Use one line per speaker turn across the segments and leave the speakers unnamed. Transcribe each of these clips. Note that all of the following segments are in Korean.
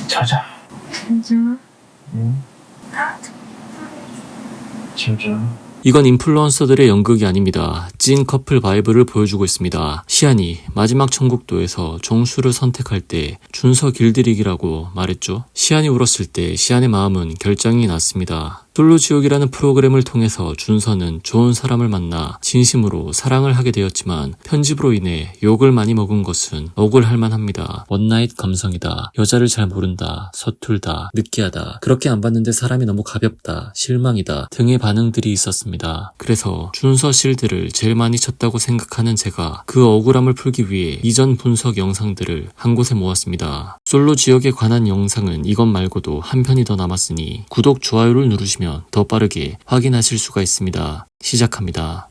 자자.
진짜?
응. 자자.
이건 인플루언서들의 연극이 아닙니다. 찐 커플 바이브를 보여주고 있습니다. 시안이 마지막 천국도에서 정수를 선택할 때 준서 길들이기라고 말했죠. 시안이 울었을 때 시안의 마음은 결정이 났습니다. 솔로지옥이라는 프로그램을 통해서 준서는 좋은 사람을 만나 진심으로 사랑을 하게 되었지만 편집으로 인해 욕을 많이 먹은 것은 억울할 만합니다. 원나잇 감성이다. 여자를 잘 모른다. 서툴다. 느끼하다. 그렇게 안 봤는데 사람이 너무 가볍다. 실망이다. 등의 반응들이 있었습니다. 그래서 준서 실드를 제일 많이 쳤다고 생각하는 제가 그 억울함을 풀기 위해 이전 분석 영상들을 한 곳에 모았습니다. 솔로지옥에 관한 영상은 이것 말고도 한 편이 더 남았으니 구독, 좋아요를 누르시면 더 빠르게 확인하실 수가 있습니다. 시작합니다.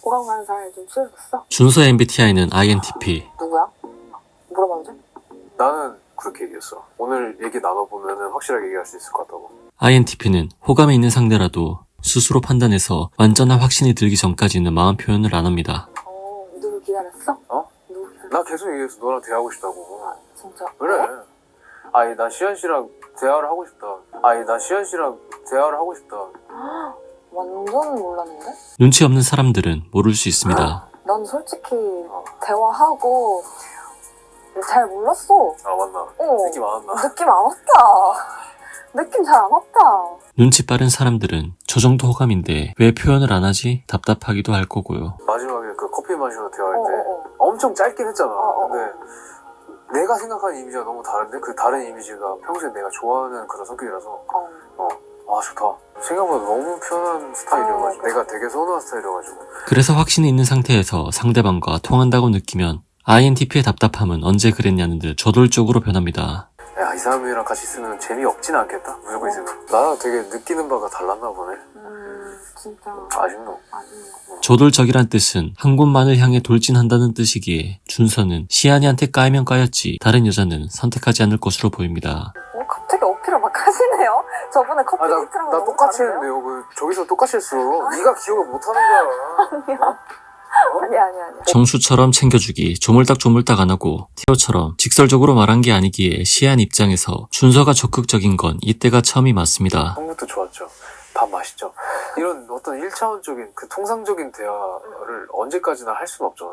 호감 가는 사람이 좀 추해졌어?
준서의 MBTI는 INTP.
누구야? 물어봐도 돼?
나는 그렇게 얘기했어. 오늘 얘기 나눠보면 확실하게 얘기할 수 있을 것 같다고.
INTP는 호감에 있는 상대라도 스스로 판단해서 완전한 확신이 들기 전까지는 마음 표현을 안 합니다.
누구 기다렸어?
어?
누구 기다렸어?
나 계속 얘기했어. 너랑 대화하고 싶다고.
진짜?
그래. 아니 나 시안 씨랑 대화를 하고 싶다. 아니 나 시안 씨랑 대화를 하고 싶다.
완전 몰랐는데?
눈치 없는 사람들은 모를 수 있습니다.
난 솔직히 대화하고 잘 몰랐어.
아 맞나? 느낌 안 왔나?
느낌 안 왔다. 느낌 잘 안 왔다.
눈치 빠른 사람들은 저 정도 호감인데 왜 표현을 안 하지? 답답하기도 할 거고요.
마지막에 그 커피 마시러 대화할 때 엄청 짧긴 했잖아. 근데 내가 생각하는 이미지가 너무 다른데 그 다른 이미지가 평소에 내가 좋아하는 그런 성격이라서 아 좋다. 생각보다 너무 편한 스타일이어가지고 내가 되게 선호한 스타일이어가지고.
그래서 확신이 있는 상태에서 상대방과 통한다고 느끼면 INTP의 답답함은 언제 그랬냐는 듯 저돌적으로 변합니다.
야, 이 사람이랑 같이 있으면 재미없진 않겠다. 무조건 있으면. 나랑 되게 느끼는 바가 달랐나 보네.
진짜
아쉽노.
저돌적이란 뜻은 한 곳만을 향해 돌진한다는 뜻이기에 준서는 시안이한테 까이면 까였지 다른 여자는 선택하지 않을 것으로 보입니다.
갑자기 어필을 막 하시네요? 저번에 커피 데이트랑
나 똑같이 했는데요. 저기서 똑같이 했어. 네가 기억을 못하는 거야.
아니야.
정수처럼 챙겨주기 조물딱조물딱 안 하고 태호처럼 직설적으로 말한 게 아니기에 시안 입장에서 준서가 적극적인 건 이때가 처음이 맞습니다.
처음부터 좋았죠. 밥 맛있죠. 이런 어떤 1차원적인 그 통상적인 대화를 언제까지나 할 수는 없잖아.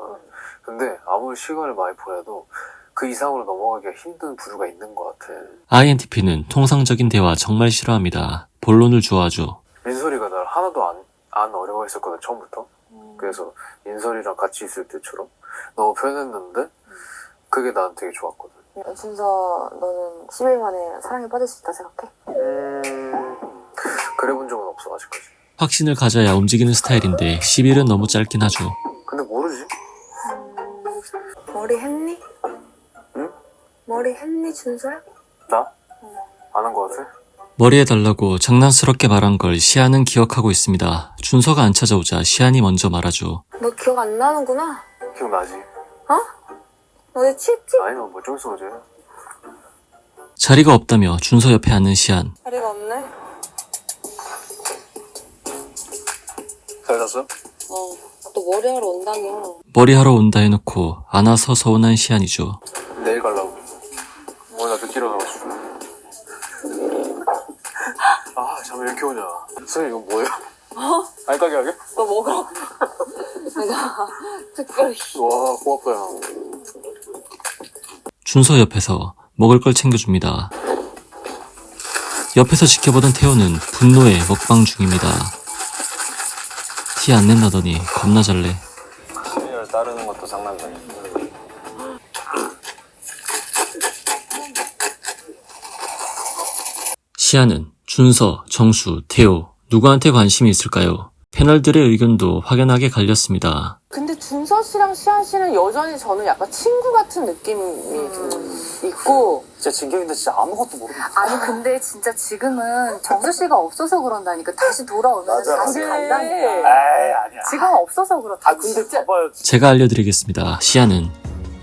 근데 아무리 시간을 많이 보내도 그 이상으로 넘어가기가 힘든 부류가 있는 것 같아.
INTP는 통상적인 대화 정말 싫어합니다. 본론을 좋아하죠.
민설이가 날 하나도 안 어려워했었거든 처음부터. 그래서 민설이랑 같이 있을 때처럼 너무 편했는데 그게 난 되게 좋았거든.
준서 너는 10일 만에 사랑에 빠질 수 있다 생각해?
그래 본 적은 없어 아직까지.
확신을 가져야 움직이는 스타일인데 10일은 너무 짧긴 하죠.
근데 모르지?
머리 했니?
응?
머리 했니 준서야?
나? 안 한 것 같아?
머리 해달라고 장난스럽게 말한 걸 시안은 기억하고 있습니다. 준서가 안 찾아오자 시안이 먼저 말하죠.
너 기억 안 나는구나?
기억나지?
어제 취했지?
아니 너 멀쩡해서 어제.
자리가 없다며 준서 옆에 앉는 시안.
자리가 없네?
잘 잤어?
또 머리하러 온다며.
머리하러 온다 해놓고 안 와서 서운한 시안이죠.
내일 가려고. 오늘 나 늦게 일어나가지고. 아 잠이 왜 이렇게 오냐. 선생님 이건 뭐예요? 알까기 하게?
너 먹으라고. 내가 특별히.
와 고맙다 야.
준서 옆에서 먹을 걸 챙겨줍니다. 옆에서 지켜보던 태호는 분노에 먹방 중입니다. 티 안 낸다더니 겁나 잘래.
시리얼 따르는 것도 장난감이야.
시안은 준서, 정수, 태호 누구한테 관심이 있을까요? 패널들의 의견도 확연하게 갈렸습니다.
근데 준서 씨랑 시안 씨는 여전히 저는 약간 친구 같은 느낌이 있고.
진짜 진경인데 진짜 아무것도 모르겠어.
아니 근데 진짜 지금은 정수 씨가 없어서 그런다니까. 다시 돌아오면
맞아,
다시
맞아.
간다니까.
에이 아니야.
지금 없어서 그렇다.
근데 봐봐요.
제가 알려드리겠습니다. 시안은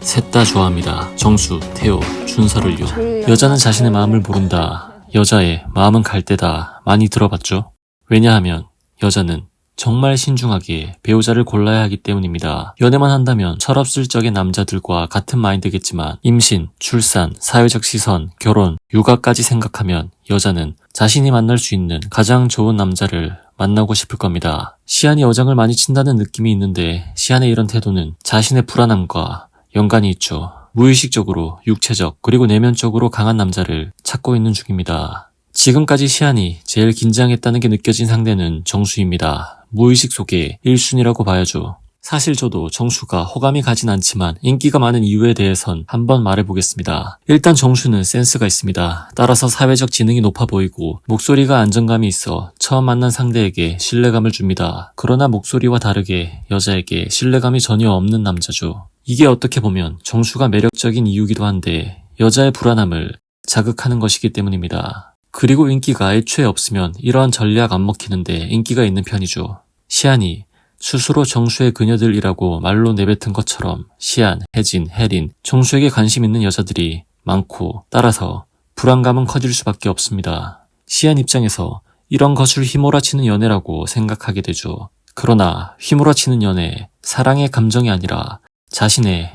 셋 다 좋아합니다. 정수, 태호, 준서를요. 여자는 자신의 마음을 모른다. 여자의 마음은 갈대다. 많이 들어봤죠? 왜냐하면 여자는 정말 신중하게 배우자를 골라야 하기 때문입니다. 연애만 한다면 철없을 적의 남자들과 같은 마인드겠지만 임신, 출산, 사회적 시선, 결혼, 육아까지 생각하면 여자는 자신이 만날 수 있는 가장 좋은 남자를 만나고 싶을 겁니다. 시안이 어장을 많이 친다는 느낌이 있는데 시안의 이런 태도는 자신의 불안함과 연관이 있죠. 무의식적으로 육체적 그리고 내면적으로 강한 남자를 찾고 있는 중입니다. 지금까지 시안이 제일 긴장했다는 게 느껴진 상대는 정수입니다. 무의식 속에 1순위라고 봐야죠. 사실 저도 정수가 호감이 가진 않지만 인기가 많은 이유에 대해선 한번 말해보겠습니다. 일단 정수는 센스가 있습니다. 따라서 사회적 지능이 높아 보이고 목소리가 안정감이 있어 처음 만난 상대에게 신뢰감을 줍니다. 그러나 목소리와 다르게 여자에게 신뢰감이 전혀 없는 남자죠. 이게 어떻게 보면 정수가 매력적인 이유기도 한데 여자의 불안함을 자극하는 것이기 때문입니다. 그리고 인기가 애초에 없으면 이러한 전략 안 먹히는데 인기가 있는 편이죠. 시안이 스스로 정수의 그녀들이라고 말로 내뱉은 것처럼 시안, 혜진, 혜린, 정수에게 관심 있는 여자들이 많고 따라서 불안감은 커질 수밖에 없습니다. 시안 입장에서 이런 것을 휘몰아치는 연애라고 생각하게 되죠. 그러나 휘몰아치는 연애, 사랑의 감정이 아니라 자신의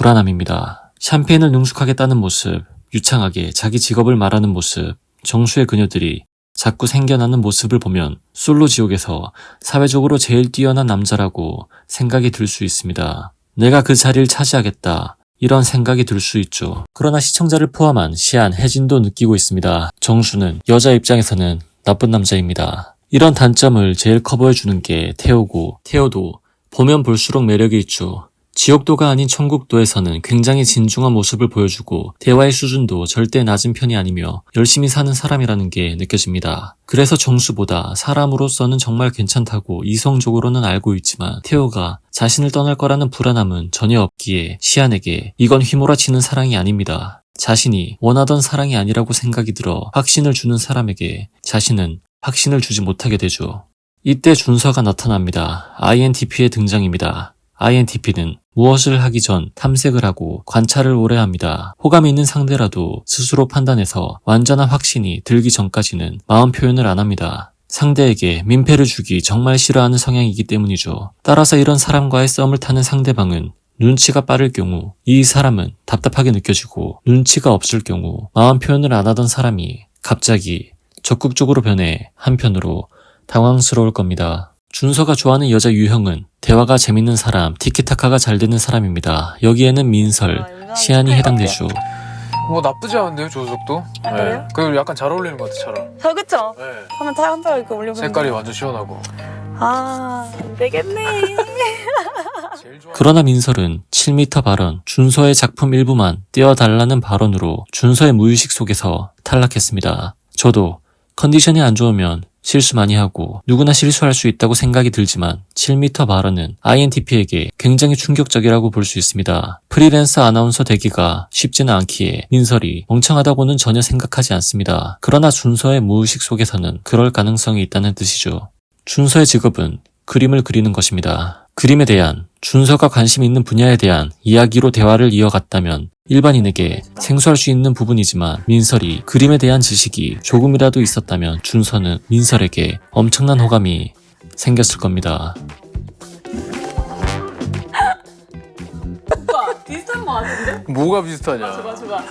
불안함입니다. 샴페인을 능숙하게 따는 모습, 유창하게 자기 직업을 말하는 모습, 정수의 그녀들이 자꾸 생겨나는 모습을 보면 솔로 지옥에서 사회적으로 제일 뛰어난 남자라고 생각이 들 수 있습니다. 내가 그 자리를 차지하겠다. 이런 생각이 들 수 있죠. 그러나 시청자를 포함한 시안, 혜진도 느끼고 있습니다. 정수는 여자 입장에서는 나쁜 남자입니다. 이런 단점을 제일 커버해주는 게 태호고 태호도 보면 볼수록 매력이 있죠. 지옥도가 아닌 천국도에서는 굉장히 진중한 모습을 보여주고 대화의 수준도 절대 낮은 편이 아니며 열심히 사는 사람이라는 게 느껴집니다. 그래서 정수보다 사람으로서는 정말 괜찮다고 이성적으로는 알고 있지만 태호가 자신을 떠날 거라는 불안함은 전혀 없기에 시안에게 이건 휘몰아치는 사랑이 아닙니다. 자신이 원하던 사랑이 아니라고 생각이 들어 확신을 주는 사람에게 자신은 확신을 주지 못하게 되죠. 이때 준서가 나타납니다. INTP의 등장입니다. INTP는 무엇을 하기 전 탐색을 하고 관찰을 오래 합니다. 호감이 있는 상대라도 스스로 판단해서 완전한 확신이 들기 전까지는 마음 표현을 안 합니다. 상대에게 민폐를 주기 정말 싫어하는 성향이기 때문이죠. 따라서 이런 사람과의 썸을 타는 상대방은 눈치가 빠를 경우 이 사람은 답답하게 느껴지고 눈치가 없을 경우 마음 표현을 안 하던 사람이 갑자기 적극적으로 변해 한편으로 당황스러울 겁니다. 준서가 좋아하는 여자 유형은 대화가 재밌는 사람, 티키타카가 잘 되는 사람입니다. 여기에는 민설, 시안이 해당되죠.
뭐 나쁘지 않은데요, 조석도?
아, 그래요?
그리고 약간 잘 어울리는 것 같아, 차랑.
그쵸?
네.
한번 한 이렇게 올려보면
색깔이 완전 시원하고.
아, 안 되겠네.
제일 좋아.
그러나 민설은 7m 발언, 준서의 작품 일부만 떼어달라는 발언으로 준서의 무의식 속에서 탈락했습니다. 저도 컨디션이 안 좋으면 실수 많이 하고 누구나 실수할 수 있다고 생각이 들지만 7m 발언은 INTP에게 굉장히 충격적이라고 볼 수 있습니다. 프리랜서 아나운서 되기가 쉽지는 않기에 민설이 멍청하다고는 전혀 생각하지 않습니다. 그러나 준서의 무의식 속에서는 그럴 가능성이 있다는 뜻이죠. 준서의 직업은 그림을 그리는 것입니다. 그림에 대한 준서가 관심 있는 분야에 대한 이야기로 대화를 이어갔다면 일반인에게 생소할 수 있는 부분이지만 민설이 그림에 대한 지식이 조금이라도 있었다면 준서는 민설에게 엄청난 호감이 생겼을 겁니다.
오빠 비슷한 거 같은데?
뭐가 비슷하냐?
맞아.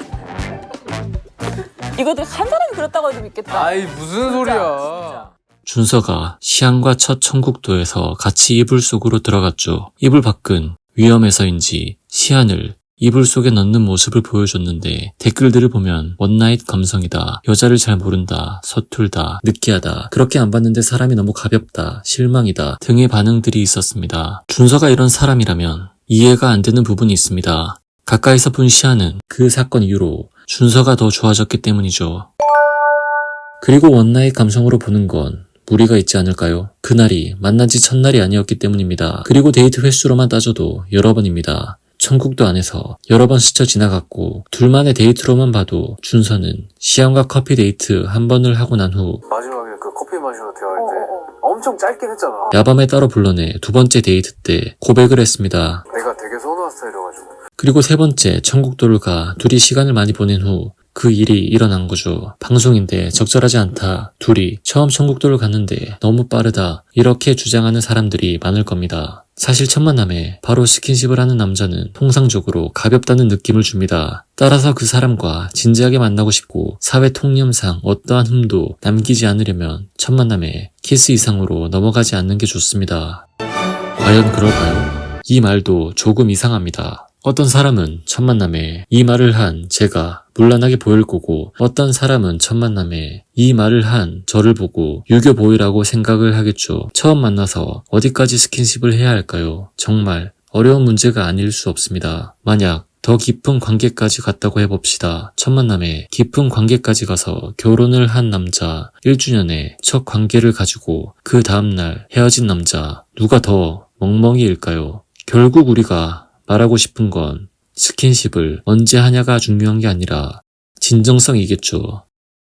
이것도 한 사람이 그렸다고 해도 믿겠다.
아이, 무슨 소리야.
준서가 시안과 첫 천국도에서 같이 이불 속으로 들어갔죠. 이불 밖은 위험해서인지 시안을 이불 속에 넣는 모습을 보여줬는데 댓글들을 보면 원나잇 감성이다, 여자를 잘 모른다, 서툴다, 느끼하다, 그렇게 안 봤는데 사람이 너무 가볍다, 실망이다 등의 반응들이 있었습니다. 준서가 이런 사람이라면 이해가 안 되는 부분이 있습니다. 가까이서 본 시안은 그 사건 이후로 준서가 더 좋아졌기 때문이죠. 그리고 원나잇 감성으로 보는 건 무리가 있지 않을까요? 그날이 만난 지 첫날이 아니었기 때문입니다. 그리고 데이트 횟수로만 따져도 여러 번입니다. 천국도 안에서 여러 번 스쳐 지나갔고 둘만의 데이트로만 봐도 준서는 시안과 커피 데이트 한 번을 하고 난 후
마지막에 그 커피 마시러 대화할 때 엄청 짧긴 했잖아.
야밤에 따로 불러내 두 번째 데이트 때 고백을 했습니다.
내가 되게 선호한 스타일이어가지고.
그리고 세 번째 천국도를 가 둘이 시간을 많이 보낸 후 그 일이 일어난 거죠. 방송인데 적절하지 않다. 둘이 처음 천국도를 갔는데 너무 빠르다. 이렇게 주장하는 사람들이 많을 겁니다. 사실 첫 만남에 바로 스킨십을 하는 남자는 통상적으로 가볍다는 느낌을 줍니다. 따라서 그 사람과 진지하게 만나고 싶고 사회 통념상 어떠한 흠도 남기지 않으려면 첫 만남에 키스 이상으로 넘어가지 않는 게 좋습니다. 과연 그럴까요? 이 말도 조금 이상합니다. 어떤 사람은 첫 만남에 이 말을 한 제가 문란하게 보일 거고 어떤 사람은 첫 만남에 이 말을 한 저를 보고 유교 보이라고 생각을 하겠죠. 처음 만나서 어디까지 스킨십을 해야 할까요? 정말 어려운 문제가 아닐 수 없습니다. 만약 더 깊은 관계까지 갔다고 해봅시다. 첫 만남에 깊은 관계까지 가서 결혼을 한 남자 1주년에 첫 관계를 가지고 그 다음날 헤어진 남자 누가 더 멍멍이일까요? 결국 우리가 말하고 싶은 건 스킨십을 언제 하냐가 중요한 게 아니라 진정성이겠죠.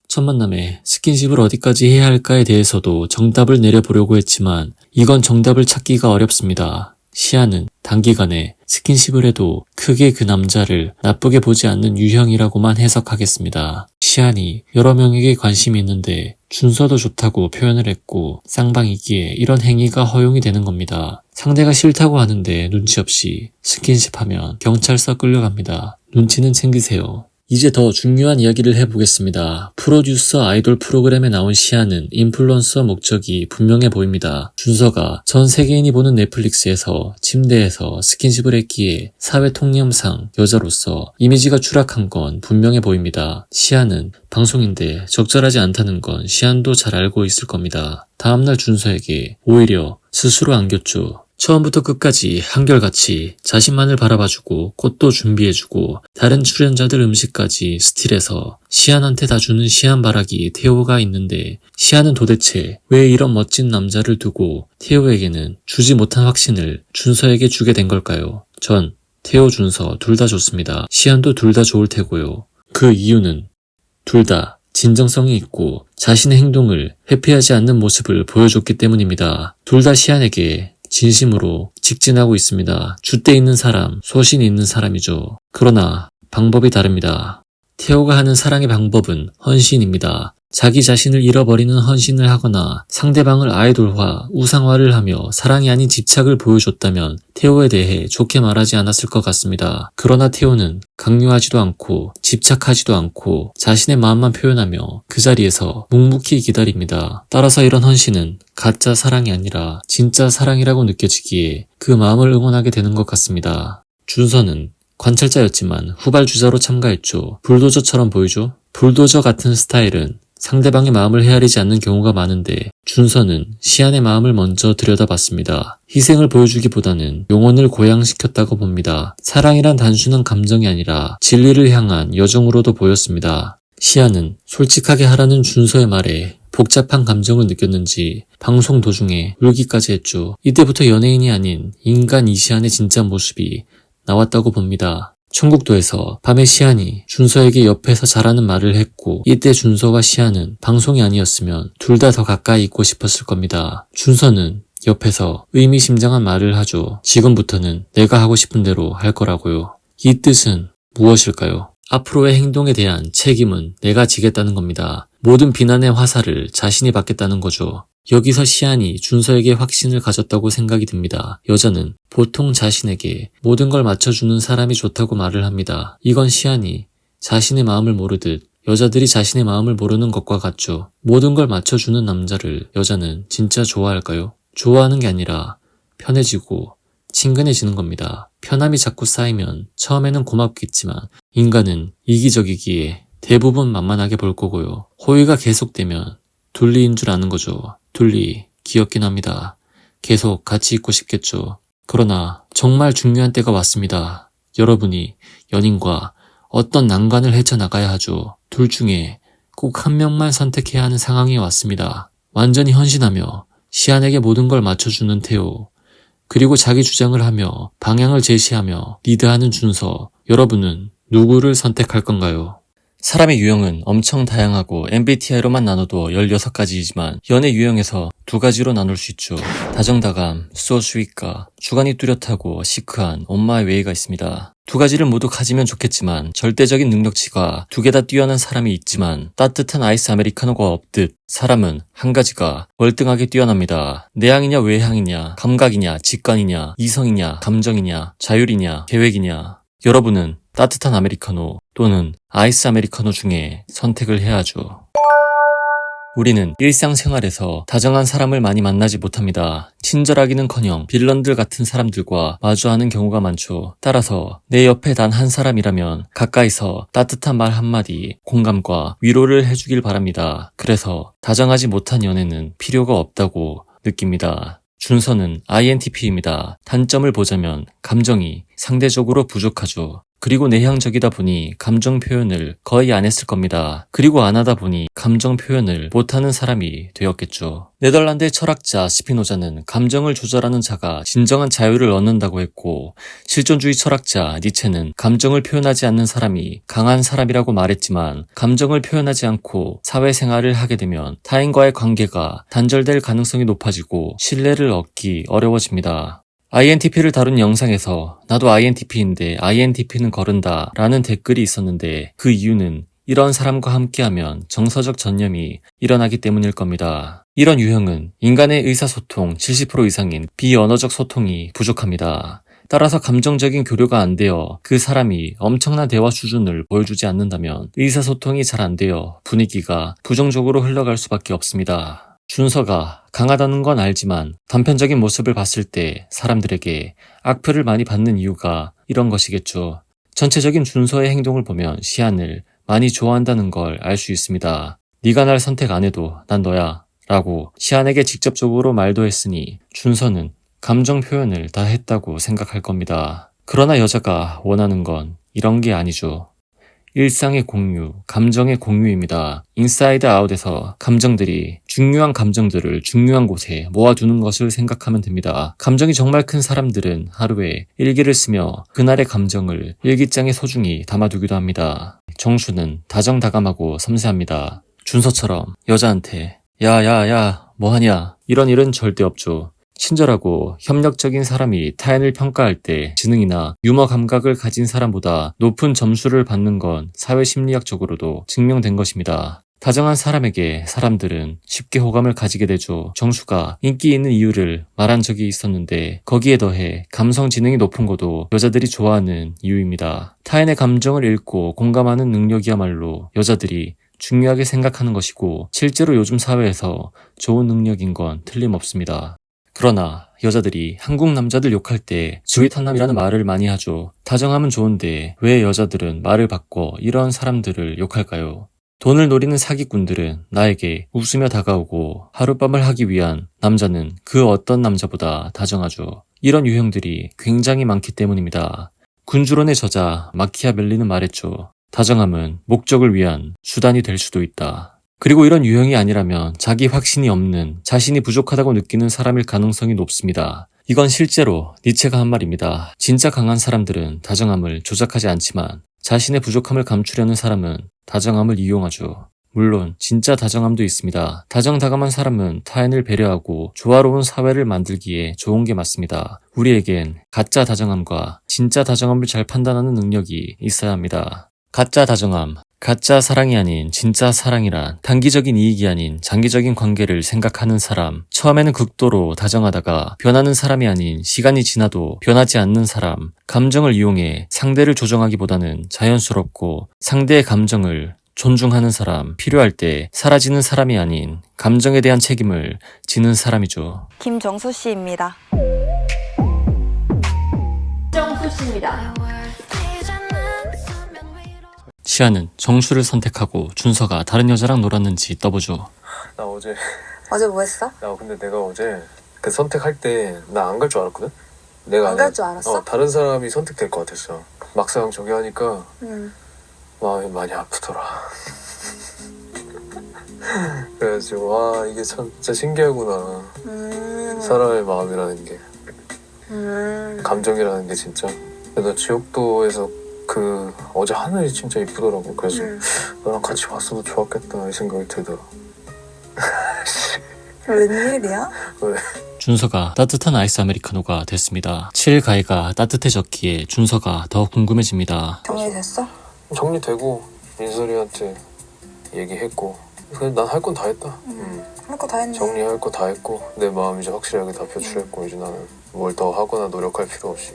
첫 만남에 스킨십을 어디까지 해야 할까에 대해서도 정답을 내려보려고 했지만 이건 정답을 찾기가 어렵습니다. 시아는 단기간에 스킨십을 해도 크게 그 남자를 나쁘게 보지 않는 유형이라고만 해석하겠습니다. 시안이 여러 명에게 관심이 있는데 준서도 좋다고 표현을 했고 쌍방이기에 이런 행위가 허용이 되는 겁니다. 상대가 싫다고 하는데 눈치 없이 스킨십하면 경찰서 끌려갑니다. 눈치는 챙기세요. 이제 더 중요한 이야기를 해보겠습니다. 프로듀서 아이돌 프로그램에 나온 시아는 인플루언서 목적이 분명해 보입니다. 준서가 전 세계인이 보는 넷플릭스에서 침대에서 스킨십을 했기에 사회 통념상 여자로서 이미지가 추락한 건 분명해 보입니다. 시아는 방송인데 적절하지 않다는 건 시안도 잘 알고 있을 겁니다. 다음날 준서에게 오히려 스스로 안겼죠. 처음부터 끝까지 한결같이 자신만을 바라봐주고 꽃도 준비해주고 다른 출연자들 음식까지 스틸해서 시안한테 다 주는 시안바라기 태호가 있는데 시안은 도대체 왜 이런 멋진 남자를 두고 태호에게는 주지 못한 확신을 준서에게 주게 된 걸까요? 전 태호 준서 둘 다 좋습니다. 시안도 둘 다 좋을 테고요. 그 이유는 둘 다 진정성이 있고 자신의 행동을 회피하지 않는 모습을 보여줬기 때문입니다. 둘 다 시안에게 진심으로 직진하고 있습니다. 줏대 있는 사람, 소신이 있는 사람이죠. 그러나 방법이 다릅니다. 태호가 하는 사랑의 방법은 헌신입니다. 자기 자신을 잃어버리는 헌신을 하거나 상대방을 아이돌화, 우상화를 하며 사랑이 아닌 집착을 보여줬다면 태호에 대해 좋게 말하지 않았을 것 같습니다. 그러나 태호는 강요하지도 않고 집착하지도 않고 자신의 마음만 표현하며 그 자리에서 묵묵히 기다립니다. 따라서 이런 헌신은 가짜 사랑이 아니라 진짜 사랑이라고 느껴지기에 그 마음을 응원하게 되는 것 같습니다. 준서는 관찰자였지만 후발주자로 참가했죠. 불도저처럼 보이죠? 불도저 같은 스타일은 상대방의 마음을 헤아리지 않는 경우가 많은데 준서는 시안의 마음을 먼저 들여다봤습니다. 희생을 보여주기보다는 용언을 고양시켰다고 봅니다. 사랑이란 단순한 감정이 아니라 진리를 향한 여정으로도 보였습니다. 시안은 솔직하게 하라는 준서의 말에 복잡한 감정을 느꼈는지 방송 도중에 울기까지 했죠. 이때부터 연예인이 아닌 인간 이시안의 진짜 모습이 나왔다고 봅니다. 천국도에서 밤에 시안이 준서에게 옆에서 자라는 말을 했고 이때 준서와 시안은 방송이 아니었으면 둘 다 더 가까이 있고 싶었을 겁니다. 준서는 옆에서 의미심장한 말을 하죠. 지금부터는 내가 하고 싶은 대로 할 거라고요. 이 뜻은 무엇일까요? 앞으로의 행동에 대한 책임은 내가 지겠다는 겁니다. 모든 비난의 화살을 자신이 받겠다는 거죠. 여기서 시안이 준서에게 확신을 가졌다고 생각이 듭니다. 여자는 보통 자신에게 모든 걸 맞춰주는 사람이 좋다고 말을 합니다. 이건 시안이 자신의 마음을 모르듯 여자들이 자신의 마음을 모르는 것과 같죠. 모든 걸 맞춰주는 남자를 여자는 진짜 좋아할까요? 좋아하는 게 아니라 편해지고 친근해지는 겁니다. 편함이 자꾸 쌓이면 처음에는 고맙겠지만 인간은 이기적이기에 대부분 만만하게 볼 거고요. 호의가 계속되면 둘리인 줄 아는 거죠. 둘리 귀엽긴 합니다. 계속 같이 있고 싶겠죠. 그러나 정말 중요한 때가 왔습니다. 여러분이 연인과 어떤 난관을 헤쳐나가야 하죠. 둘 중에 꼭 한 명만 선택해야 하는 상황이 왔습니다. 완전히 헌신하며 시안에게 모든 걸 맞춰주는 태호, 그리고 자기 주장을 하며 방향을 제시하며 리드하는 준서, 여러분은 누구를 선택할 건가요? 사람의 유형은 엄청 다양하고 MBTI로만 나눠도 16가지이지만 연애 유형에서 2가지로 나눌 수 있죠. 다정다감, 소스윗과 주관이 뚜렷하고 시크한 엄마의 웨이가 있습니다. 2가지를 모두 가지면 좋겠지만 절대적인 능력치가 2개 다 뛰어난 사람이 있지만 따뜻한 아이스 아메리카노가 없듯 사람은 한 가지가 월등하게 뛰어납니다. 내향이냐 외향이냐, 감각이냐, 직관이냐, 이성이냐, 감정이냐, 자율이냐, 계획이냐. 여러분은 따뜻한 아메리카노 또는 아이스 아메리카노 중에 선택을 해야 하죠. 우리는 일상생활에서 다정한 사람을 많이 만나지 못합니다. 친절하기는커녕 빌런들 같은 사람들과 마주하는 경우가 많죠. 따라서 내 옆에 단 한 사람이라면 가까이서 따뜻한 말 한마디, 공감과 위로를 해주길 바랍니다. 그래서 다정하지 못한 연애는 필요가 없다고 느낍니다. 준서는 INTP입니다. 단점을 보자면 감정이 상대적으로 부족하죠. 그리고 내향적이다 보니 감정 표현을 거의 안 했을 겁니다. 그리고 안 하다 보니 감정 표현을 못하는 사람이 되었겠죠. 네덜란드의 철학자 스피노자는 감정을 조절하는 자가 진정한 자유를 얻는다고 했고, 실존주의 철학자 니체는 감정을 표현하지 않는 사람이 강한 사람이라고 말했지만, 감정을 표현하지 않고 사회생활을 하게 되면 타인과의 관계가 단절될 가능성이 높아지고 신뢰를 얻기 어려워집니다. INTP를 다룬 영상에서 나도 INTP인데 INTP는 거른다 라는 댓글이 있었는데, 그 이유는 이런 사람과 함께하면 정서적 전염이 일어나기 때문일 겁니다. 이런 유형은 인간의 의사소통 70% 이상인 비언어적 소통이 부족합니다. 따라서 감정적인 교류가 안 되어 그 사람이 엄청난 대화 수준을 보여주지 않는다면 의사소통이 잘 안 되어 분위기가 부정적으로 흘러갈 수밖에 없습니다. 준서가 강하다는 건 알지만 단편적인 모습을 봤을 때 사람들에게 악플을 많이 받는 이유가 이런 것이겠죠. 전체적인 준서의 행동을 보면 시안을 많이 좋아한다는 걸 알 수 있습니다. 네가 날 선택 안 해도 난 너야 라고 시안에게 직접적으로 말도 했으니 준서는 감정 표현을 다 했다고 생각할 겁니다. 그러나 여자가 원하는 건 이런 게 아니죠. 일상의 공유, 감정의 공유입니다. 인사이드 아웃에서 감정들이 중요한 감정들을 중요한 곳에 모아두는 것을 생각하면 됩니다. 감정이 정말 큰 사람들은 하루에 일기를 쓰며 그날의 감정을 일기장에 소중히 담아두기도 합니다. 정수는 다정다감하고 섬세합니다. 준서처럼 여자한테 야야야 뭐하냐 이런 일은 절대 없죠. 친절하고 협력적인 사람이 타인을 평가할 때 지능이나 유머 감각을 가진 사람보다 높은 점수를 받는 건 사회심리학적으로도 증명된 것입니다. 다정한 사람에게 사람들은 쉽게 호감을 가지게 되죠. 정수가 인기 있는 이유를 말한 적이 있었는데 거기에 더해 감성 지능이 높은 것도 여자들이 좋아하는 이유입니다. 타인의 감정을 읽고 공감하는 능력이야말로 여자들이 중요하게 생각하는 것이고 실제로 요즘 사회에서 좋은 능력인 건 틀림없습니다. 그러나 여자들이 한국 남자들 욕할 때 스윗한남이라는 말을 많이 하죠. 다정함은 좋은데 왜 여자들은 말을 바꿔 이런 사람들을 욕할까요? 돈을 노리는 사기꾼들은 나에게 웃으며 다가오고 하룻밤을 하기 위한 남자는 그 어떤 남자보다 다정하죠. 이런 유형들이 굉장히 많기 때문입니다. 군주론의 저자 마키아벨리는 말했죠. 다정함은 목적을 위한 수단이 될 수도 있다. 그리고 이런 유형이 아니라면 자기 확신이 없는, 자신이 부족하다고 느끼는 사람일 가능성이 높습니다. 이건 실제로 니체가 한 말입니다. 진짜 강한 사람들은 다정함을 조작하지 않지만 자신의 부족함을 감추려는 사람은 다정함을 이용하죠. 물론 진짜 다정함도 있습니다. 다정다감한 사람은 타인을 배려하고 조화로운 사회를 만들기에 좋은 게 맞습니다. 우리에겐 가짜 다정함과 진짜 다정함을 잘 판단하는 능력이 있어야 합니다. 가짜 다정함, 가짜 사랑이 아닌 진짜 사랑이란 단기적인 이익이 아닌 장기적인 관계를 생각하는 사람, 처음에는 극도로 다정하다가 변하는 사람이 아닌 시간이 지나도 변하지 않는 사람, 감정을 이용해 상대를 조정하기보다는 자연스럽고 상대의 감정을 존중하는 사람, 필요할 때 사라지는 사람이 아닌 감정에 대한 책임을 지는 사람이죠.
김정수 씨입니다.
시아는 정수를 선택하고 준서가 다른 여자랑 놀았는지 떠보죠.
나 어제
뭐 했어?
근데 내가 어제 그 선택할 때 나 안 갈 줄 알았거든? 내가
안 갈 줄 알았어?
다른 사람이 선택될 것 같았어. 막상 저기 하니까 마음이 많이 아프더라. 그래가지고 와 이게 참 진짜 신기하구나. 사람의 마음이라는 게 감정이라는 게 진짜. 나 지옥도에서
어제 하늘이 진짜 이쁘더라고. 그래서 너랑 같이 봤어도 좋았겠다 이 생각이 들더라.
웬일이야?
왜?
준서가 따뜻한 아이스 아메리카노가 됐습니다. 7일 가해가 따뜻해졌기에 준서가 더 궁금해집니다.
정리됐어?
정리되고 민설이한테 얘기했고 그냥 난 할 건 다 했다.
할 거 다 했네.
정리할 거 다 했고 내 마음 이제 확실하게 다 표출했고 이제 나는 뭘 더 하거나 노력할 필요 없이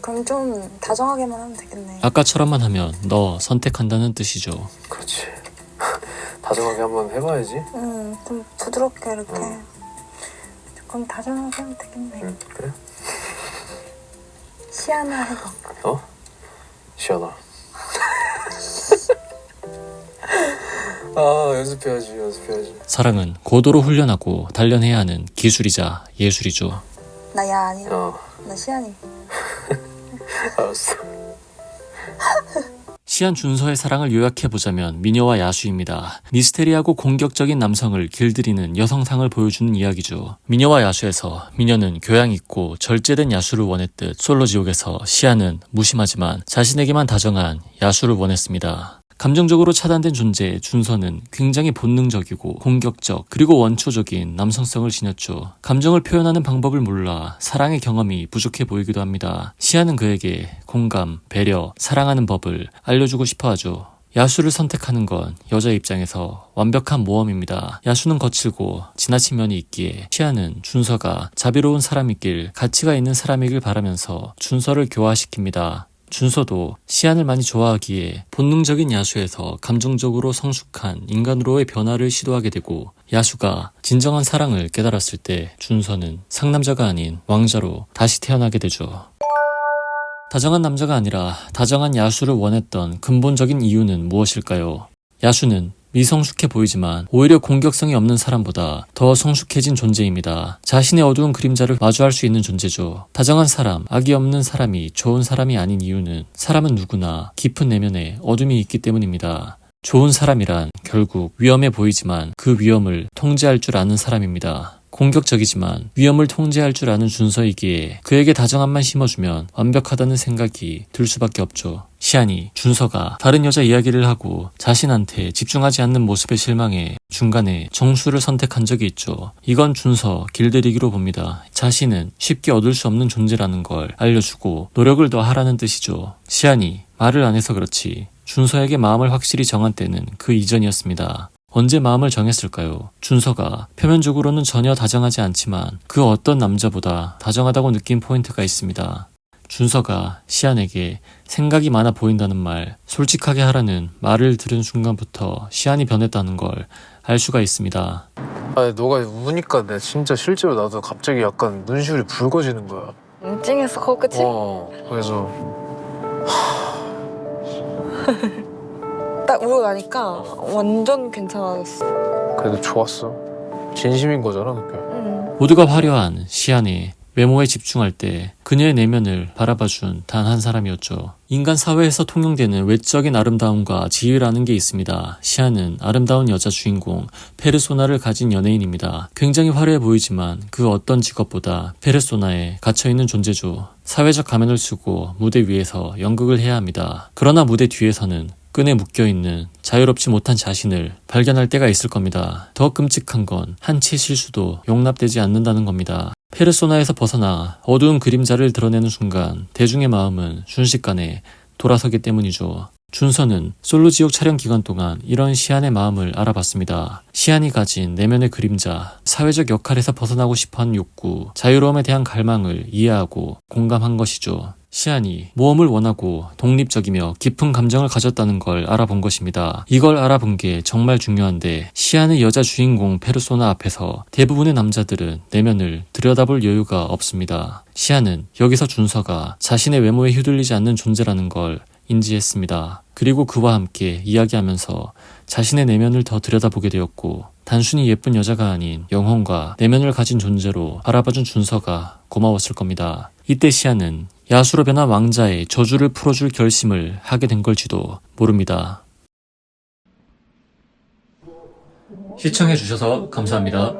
그럼 좀 다정하게만 하면 되겠네.
아까처럼만 하면 너 선택한다는 뜻이죠.
그렇지. 다정하게 한번 해봐야지.
좀 부드럽게 이렇게. 조금 다정하게 하면 되겠네.
그래?
시아나 해봐.
어? 시연아. 아 연습해야지.
사랑은 고도로 훈련하고 단련해야 하는 기술이자 예술이죠.
나야 아니야. 나 시안이.
알았어.
시안 준서의 사랑을 요약해보자면 미녀와 야수입니다. 미스테리하고 공격적인 남성을 길들이는 여성상을 보여주는 이야기죠. 미녀와 야수에서 미녀는 교양 있고 절제된 야수를 원했듯 솔로지옥에서 시안은 무심하지만 자신에게만 다정한 야수를 원했습니다. 감정적으로 차단된 존재 준서는 굉장히 본능적이고 공격적 그리고 원초적인 남성성을 지녔죠. 감정을 표현하는 방법을 몰라 사랑의 경험이 부족해 보이기도 합니다. 시아는 그에게 공감, 배려, 사랑하는 법을 알려주고 싶어 하죠. 야수를 선택하는 건 여자 입장에서 완벽한 모험입니다. 야수는 거칠고 지나친 면이 있기에 시아는 준서가 자비로운 사람이길 가치가 있는 사람이길 바라면서 준서를 교화시킵니다. 준서도 시안을 많이 좋아하기에 본능적인 야수에서 감정적으로 성숙한 인간으로의 변화를 시도하게 되고 야수가 진정한 사랑을 깨달았을 때 준서는 상남자가 아닌 왕자로 다시 태어나게 되죠. 다정한 남자가 아니라 다정한 야수를 원했던 근본적인 이유는 무엇일까요? 야수는 미성숙해 보이지만 오히려 공격성이 없는 사람보다 더 성숙해진 존재입니다. 자신의 어두운 그림자를 마주할 수 있는 존재죠. 다정한 사람, 악이 없는 사람이 좋은 사람이 아닌 이유는 사람은 누구나 깊은 내면에 어둠이 있기 때문입니다. 좋은 사람이란 결국 위험해 보이지만 그 위험을 통제할 줄 아는 사람입니다. 공격적이지만 위험을 통제할 줄 아는 준서이기에 그에게 다정함만 심어주면 완벽하다는 생각이 들 수밖에 없죠. 시안이 준서가 다른 여자 이야기를 하고 자신한테 집중하지 않는 모습에 실망해 중간에 정수를 선택한 적이 있죠. 이건 준서 길들이기로 봅니다. 자신은 쉽게 얻을 수 없는 존재라는 걸 알려주고 노력을 더 하라는 뜻이죠. 시안이 말을 안 해서 그렇지 준서에게 마음을 확실히 정한 때는 그 이전이었습니다. 언제 마음을 정했을까요? 준서가 표면적으로는 전혀 다정하지 않지만 그 어떤 남자보다 다정하다고 느낀 포인트가 있습니다. 준서가 시안에게 생각이 많아 보인다는 말, 솔직하게 하라는 말을 들은 순간부터 시안이 변했다는 걸 알 수가 있습니다.
아니 너가 우니까 내가 진짜 실제로 나도 갑자기 약간 눈시울이 붉어지는 거야.
찡했어, 그치?
그래서
딱 울고 나니까 완전 괜찮아졌어.
그래도 좋았어. 진심인 거잖아 그게.
모두가 화려한 시안의 외모에 집중할 때 그녀의 내면을 바라봐준 단 한 사람이었죠. 인간 사회에서 통용되는 외적인 아름다움과 지위라는 게 있습니다. 시안은 아름다운 여자 주인공 페르소나를 가진 연예인입니다. 굉장히 화려해 보이지만 그 어떤 직업보다 페르소나에 갇혀있는 존재죠. 사회적 가면을 쓰고 무대 위에서 연극을 해야 합니다. 그러나 무대 뒤에서는 끈에 묶여있는 자유롭지 못한 자신을 발견할 때가 있을 겁니다. 더 끔찍한 건 한치의 실수도 용납되지 않는다는 겁니다. 페르소나에서 벗어나 어두운 그림자를 드러내는 순간 대중의 마음은 순식간에 돌아서기 때문이죠. 준서는 솔로지옥 촬영 기간 동안 이런 시안의 마음을 알아봤습니다. 시안이 가진 내면의 그림자, 사회적 역할에서 벗어나고 싶어하는 욕구, 자유로움에 대한 갈망을 이해하고 공감한 것이죠. 시안이 모험을 원하고 독립적이며 깊은 감정을 가졌다는 걸 알아본 것입니다. 이걸 알아본 게 정말 중요한데 시안의 여자 주인공 페르소나 앞에서 대부분의 남자들은 내면을 들여다볼 여유가 없습니다. 시안은 여기서 준서가 자신의 외모에 휘둘리지 않는 존재라는 걸 인지했습니다. 그리고 그와 함께 이야기하면서 자신의 내면을 더 들여다보게 되었고 단순히 예쁜 여자가 아닌 영혼과 내면을 가진 존재로 바라봐준 준서가 고마웠을 겁니다. 이때 시안은 야수로 변한 왕자의 저주를 풀어줄 결심을 하게 된 걸지도 모릅니다. 시청해주셔서 감사합니다.